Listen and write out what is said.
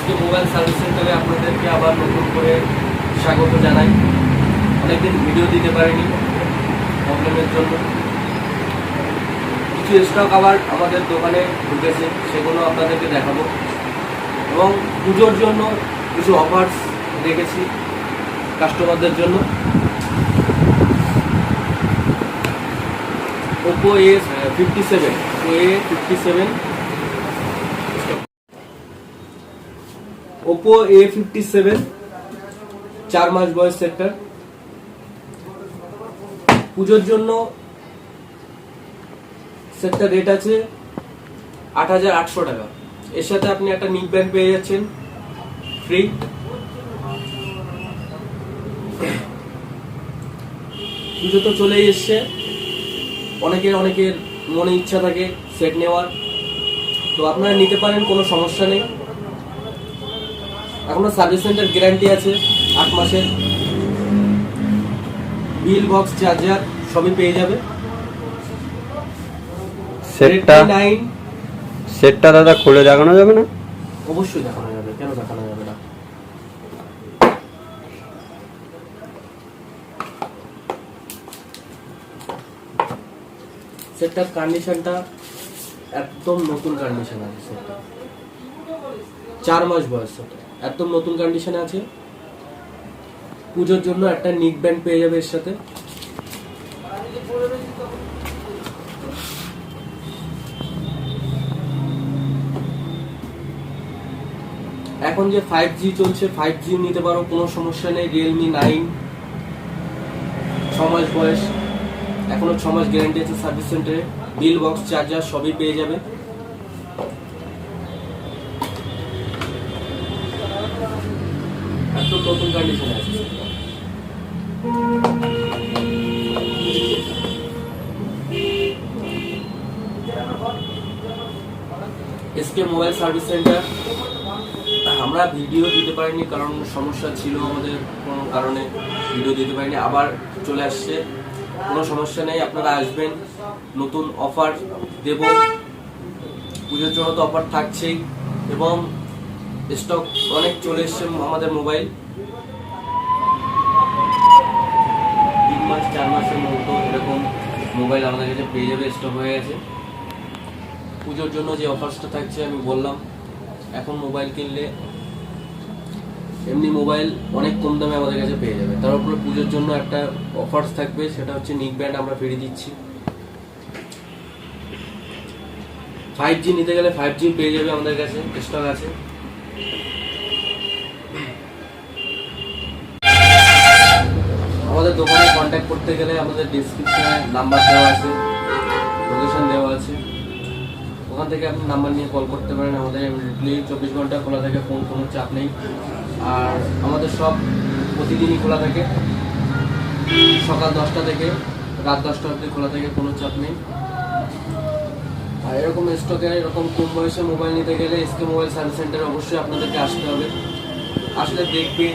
SK mobile service সেন্টারে আপনাদেরকে আবার নতুন করে স্বাগত জানাই। অনেকদিন ভিডিও দিতে পারিনি প্রবলেমের জন্য। কিছু স্টক আবার আমাদের দোকানে ঢুকেছে, সেগুলো আপনাদেরকে দেখাবো এবং পুজোর জন্য কিছু অফার্স রেখেছি কাস্টমারদের জন্য। Oppo A57 4 মাস বয়স সেক্টর। পুজোর জন্য সেক্টর রেট আছে ৮৮০০ টাকা। এর সাথে আপনি একটা নিক ব্যান্ড পেয়ে যাচ্ছেন ফ্রি। পুজো তো চলেই এসছে, অনেকের মনে ইচ্ছা থাকে সেট নেওয়ার, তো আপনারা নিতে পারেন, কোনো সমস্যা নেই। এখনো সার্ভিস সেন্টার গ্যারান্টি আছে ৮ মাসের। বিল বক্স চার্জার সবই পেয়ে যাবে। সেটটা দাদা খুলে দেখানো যাবে না? অবশ্যই দেখানো যাবে, কেন দেখানো যাবে না। সেটটার কন্ডিশনটা একদম নতুন কন্ডিশন আছে। সেটটা 4 মাস বয়স, সেটা একদম নতুন কন্ডিশনে আছে। পুজোর জন্য একটা নিক ব্যান্ড পেয়ে যাবে এর সাথে। এখন যে 5G চলছে, 5G নিতে পারো, কোনো সমস্যা নেই। Realme 9 6 মাস বয়স, এখনো 6 মাস গ্যারান্টি আছে সার্ভিস সেন্টারে। বিল বক্স চার্জার সবই পেয়ে যাবে। একদম নতুন কন্ডিশনে আছে। এসকে মোবাইল সার্ভিস সেন্টার আমরা ভিডিও দিতে পারিনি, কারণ সমস্যা ছিল আমাদের, কোনো কারণে ভিডিও দিতে পারিনি। আবার চলে আসছে, কোনো সমস্যা নেই, আপনারা আসবেন। নতুন অফার দেব, পুজোর জন্য তো অফার থাকছেই, এবং স্টক অনেক চলে এসছে আমাদের মোবাইল। 3 মাস 4 মাসের মতো এরকম মোবাইল আমাদের কাছে পেয়ে যাবে, স্টক হয়ে গেছে। পুজোর জন্য যে অফার্সটা থাকছে আমি বললাম, এখন মোবাইল কিনলে এমনি মোবাইল অনেক কম দামে আমাদের কাছে পেয়ে যাবে। তার উপরে পুজোর জন্য একটা অফার্স থাকবে, সেটা হচ্ছে নিক ব্যান্ড আমরা ফিরিয়ে দিচ্ছি। 5G নিতে গেলে 5G পেয়ে যাবে আমাদের কাছে, স্টক আছে। আমাদের দোকানে কন্ট্যাক্ট করতে গেলে আমাদের ডেসক্রিপশনে নাম্বার দেওয়া আছে, লোকেশন দেওয়া আছে, ওখান থেকে আপনি নাম্বার নিয়ে কল করতে পারেন। আমাদের ইমিডিয়েটলি 24 ঘন্টা খোলা থাকে, ফোন কোনো চাপ নেই। আর আমাদের সব প্রতিদিনই খোলা থাকে, সকাল 10টা থেকে রাত 10টা অবধি খোলা থাকে, কোনো চাপ নেই। আর এরকম স্টকে এরকম কম বয়সে মোবাইল নিতে গেলে এসকে মোবাইল সার্ভিস সেন্টারে অবশ্যই আপনাদেরকে আসতে হবে। আসলে দেখবে